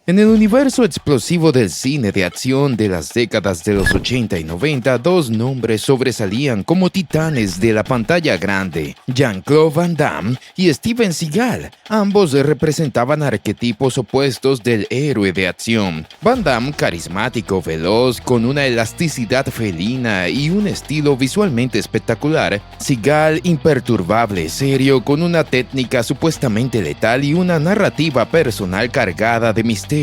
En el universo explosivo del cine de acción de las décadas de los 80 y 90, dos nombres sobresalían como titanes de la pantalla grande: Jean-Claude Van Damme y Steven Seagal. Ambos representaban arquetipos opuestos del héroe de acción. Van Damme, carismático, veloz, con una elasticidad felina y un estilo visualmente espectacular. Seagal, imperturbable, serio, con una técnica supuestamente letal y una narrativa personal cargada de misterio.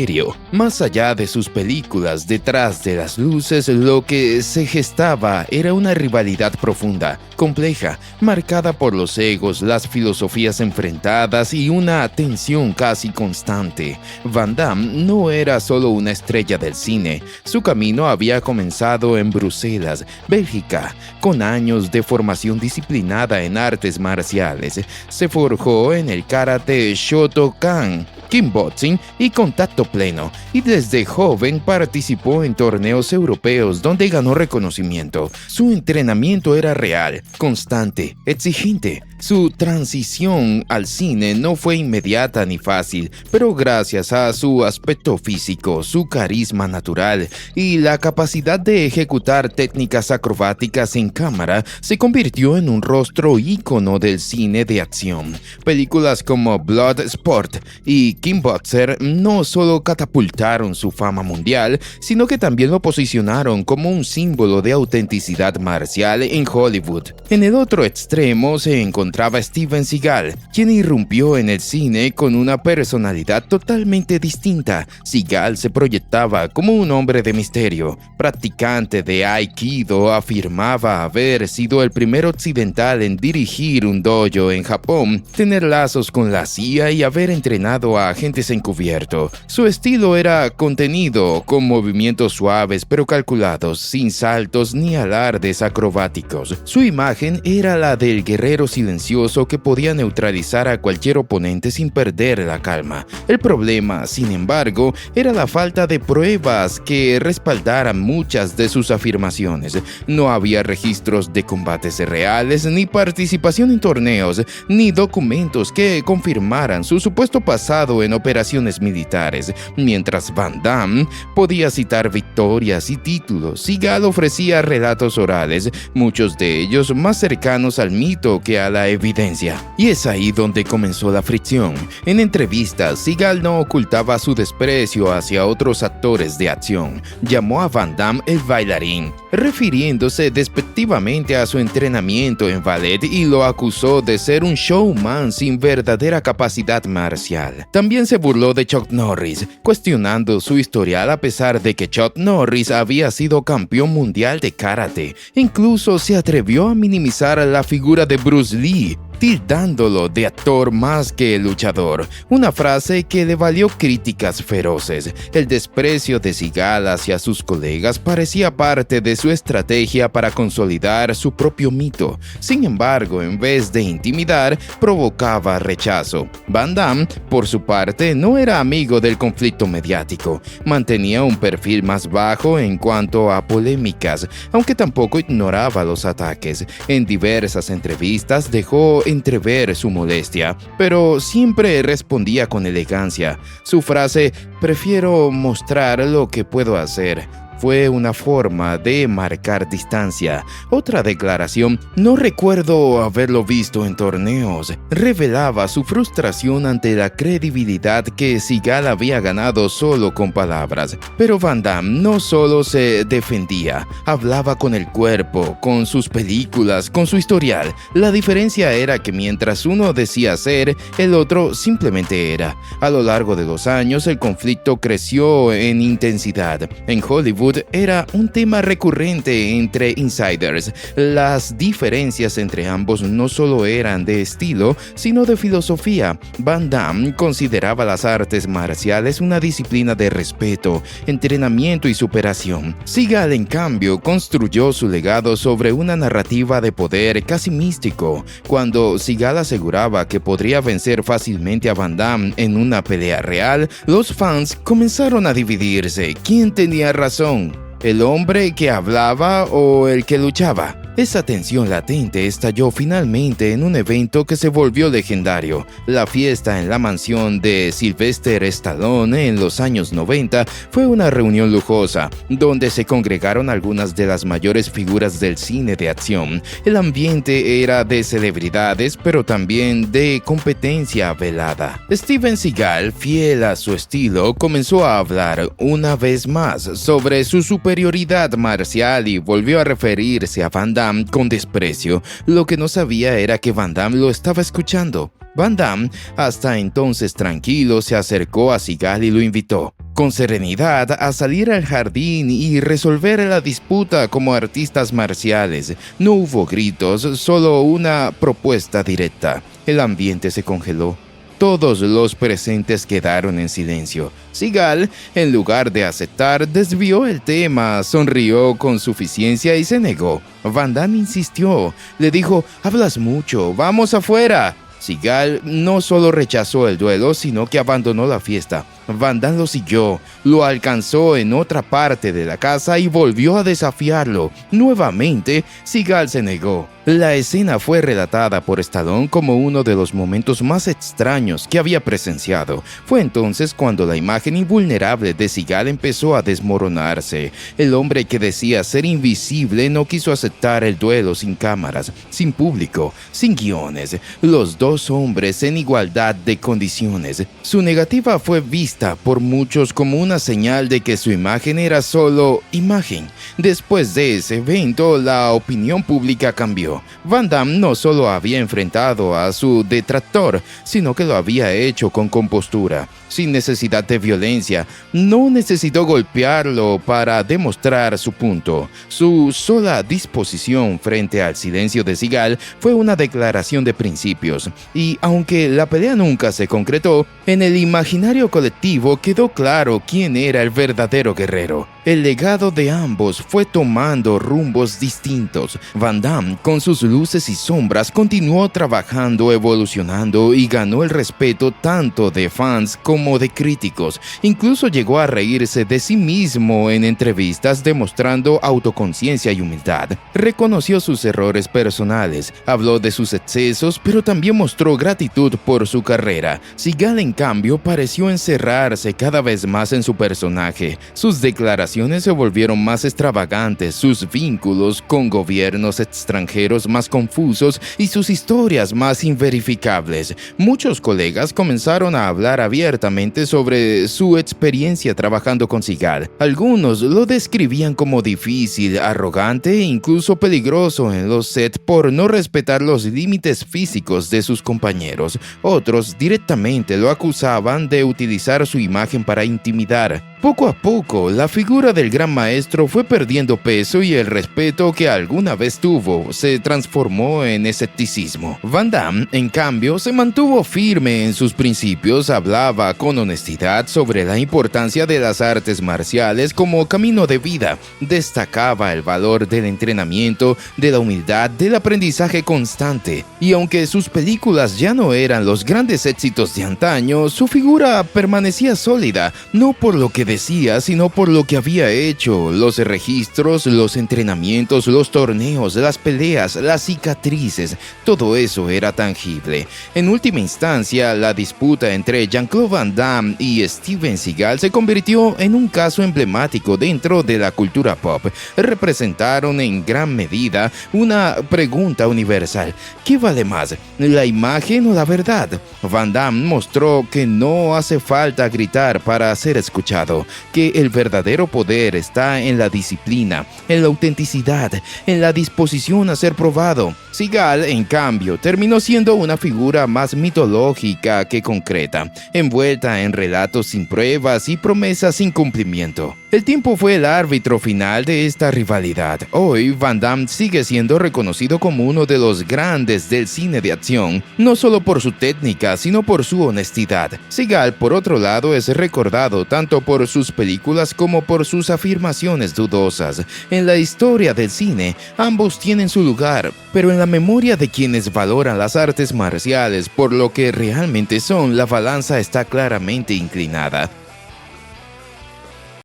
Más allá de sus películas, detrás de las luces, lo que se gestaba era una rivalidad profunda, compleja, marcada por los egos, las filosofías enfrentadas y una tensión casi constante. Van Damme no era solo una estrella del cine. Su camino había comenzado en Bruselas, Bélgica, con años de formación disciplinada en artes marciales. Se forjó en el karate Shotokan, kickboxing y contacto pleno, y desde joven participó en torneos europeos donde ganó reconocimiento. Su entrenamiento era real, constante, exigente. Su transición al cine no fue inmediata ni fácil, pero gracias a su aspecto físico, su carisma natural y la capacidad de ejecutar técnicas acrobáticas en cámara, se convirtió en un rostro ícono del cine de acción. Películas como Bloodsport y Kickboxer no solo catapultaron su fama mundial, sino que también lo posicionaron como un símbolo de autenticidad marcial en Hollywood. En el otro extremo se encontraba Steven Seagal, quien irrumpió en el cine con una personalidad totalmente distinta. Seagal se proyectaba como un hombre de misterio. Practicante de Aikido, afirmaba haber sido el primer occidental en dirigir un dojo en Japón, tener lazos con la CIA y haber entrenado a agentes encubierto. Su estilo era contenido, con movimientos suaves pero calculados, sin saltos ni alardes acrobáticos. Su imagen era la del guerrero silencioso que podía neutralizar a cualquier oponente sin perder la calma. El problema, sin embargo, era la falta de pruebas que respaldaran muchas de sus afirmaciones. No había registros de combates reales, ni participación en torneos, ni documentos que confirmaran su supuesto pasado en operaciones militares. Mientras Van Damme podía citar victorias y títulos, Seagal ofrecía relatos orales, muchos de ellos más cercanos al mito que a la evidencia. Y es ahí donde comenzó la fricción. En entrevistas, Seagal no ocultaba su desprecio hacia otros actores de acción. Llamó a Van Damme el bailarín, refiriéndose despectivamente a su entrenamiento en ballet, y lo acusó de ser un showman sin verdadera capacidad marcial. También se burló de Chuck Norris, cuestionando su historial a pesar de que Chuck Norris había sido campeón mundial de karate. Incluso se atrevió a minimizar la figura de Bruce Lee, tildándolo de actor más que luchador, una frase que le valió críticas feroces. El desprecio de Seagal hacia sus colegas parecía parte de su estrategia para consolidar su propio mito. Sin embargo, en vez de intimidar, provocaba rechazo. Van Damme, por su parte, no era amigo del conflicto mediático. Mantenía un perfil más bajo en cuanto a polémicas, aunque tampoco ignoraba los ataques. En diversas entrevistas dejó entrever su molestia, pero siempre respondía con elegancia. Su frase "prefiero mostrar lo que puedo hacer" fue una forma de marcar distancia. Otra declaración, "no recuerdo haberlo visto en torneos", revelaba su frustración ante la credibilidad que Seagal había ganado solo con palabras. Pero Van Damme no solo se defendía, hablaba con el cuerpo, con sus películas, con su historial. La diferencia era que mientras uno decía ser, el otro simplemente era. A lo largo de los años, el conflicto creció en intensidad. En Hollywood era un tema recurrente entre insiders. Las diferencias entre ambos no solo eran de estilo, sino de filosofía. Van Damme consideraba las artes marciales una disciplina de respeto, entrenamiento y superación. Seagal, en cambio, construyó su legado sobre una narrativa de poder casi místico. Cuando Seagal aseguraba que podría vencer fácilmente a Van Damme en una pelea real, los fans comenzaron a dividirse. ¿Quién tenía razón? ¿El hombre que hablaba o el que luchaba? Esa tensión latente estalló finalmente en un evento que se volvió legendario. La fiesta en la mansión de Sylvester Stallone en los años 90 fue una reunión lujosa, donde se congregaron algunas de las mayores figuras del cine de acción. El ambiente era de celebridades, pero también de competencia velada. Steven Seagal, fiel a su estilo, comenzó a hablar una vez más sobre su superioridad marcial y volvió a referirse a Van Damme con desprecio. Lo que no sabía era que Van Damme lo estaba escuchando. Van Damme, hasta entonces tranquilo, se acercó a Seagal y lo invitó, con serenidad, a salir al jardín y resolver la disputa como artistas marciales. No hubo gritos, solo una propuesta directa. El ambiente se congeló. Todos los presentes quedaron en silencio. Seagal, en lugar de aceptar, desvió el tema, sonrió con suficiencia y se negó. Van Damme insistió. Le dijo: «Hablas mucho, vamos afuera». Seagal no solo rechazó el duelo, sino que abandonó la fiesta. Van Damme lo siguió, lo alcanzó en otra parte de la casa y volvió a desafiarlo. Nuevamente, Seagal se negó. La escena fue relatada por Stallone como uno de los momentos más extraños que había presenciado. Fue entonces cuando la imagen invulnerable de Seagal empezó a desmoronarse. El hombre que decía ser invisible no quiso aceptar el duelo sin cámaras, sin público, sin guiones. Los dos hombres en igualdad de condiciones. Su negativa fue vista por muchos como una señal de que su imagen era solo imagen. Después de ese evento, la opinión pública cambió. Van Damme no solo había enfrentado a su detractor, sino que lo había hecho con compostura, sin necesidad de violencia. No necesitó golpearlo para demostrar su punto. Su sola disposición frente al silencio de Seagal fue una declaración de principios. Y aunque la pelea nunca se concretó, en el imaginario colectivo quedó claro quién era el verdadero guerrero. El legado de ambos fue tomando rumbos distintos. Van Damme, con sus luces y sombras, continuó trabajando, evolucionando y ganó el respeto tanto de fans como de críticos. Incluso llegó a reírse de sí mismo en entrevistas, demostrando autoconciencia y humildad. Reconoció sus errores personales, habló de sus excesos, pero también mostró gratitud por su carrera. Seagal, en cambio, pareció encerrarse cada vez más en su personaje. Sus declaraciones se volvieron más extravagantes, sus vínculos con gobiernos extranjeros más confusos y sus historias más inverificables. Muchos colegas comenzaron a hablar abiertamente sobre su experiencia trabajando con Seagal. Algunos lo describían como difícil, arrogante e incluso peligroso en los sets por no respetar los límites físicos de sus compañeros. Otros directamente lo acusaban de utilizar su imagen para intimidar. Poco a poco, la figura del gran maestro fue perdiendo peso y el respeto que alguna vez tuvo se transformó en escepticismo. Van Damme, en cambio, se mantuvo firme en sus principios, hablaba con honestidad sobre la importancia de las artes marciales como camino de vida, destacaba el valor del entrenamiento, de la humildad, del aprendizaje constante. Y aunque sus películas ya no eran los grandes éxitos de antaño, su figura permanecía sólida, no por lo que decía, sino por lo que había hecho. Los registros, los entrenamientos, los torneos, las peleas, las cicatrices, todo eso era tangible. En última instancia, la disputa entre Jean-Claude Van Damme y Steven Seagal se convirtió en un caso emblemático dentro de la cultura pop. Representaron en gran medida una pregunta universal: ¿qué vale más, la imagen o la verdad? Van Damme mostró que no hace falta gritar para ser escuchado, que el verdadero poder está en la disciplina, en la autenticidad, en la disposición a ser probado. Seagal, en cambio, terminó siendo una figura más mitológica que concreta, envuelta en relatos sin pruebas y promesas sin cumplimiento. El tiempo fue el árbitro final de esta rivalidad. Hoy, Van Damme sigue siendo reconocido como uno de los grandes del cine de acción, no solo por su técnica, sino por su honestidad. Seagal, por otro lado, es recordado tanto por sus películas como por sus afirmaciones dudosas. En la historia del cine, ambos tienen su lugar, pero en la memoria de quienes valoran las artes marciales por lo que realmente son, la balanza está claramente inclinada.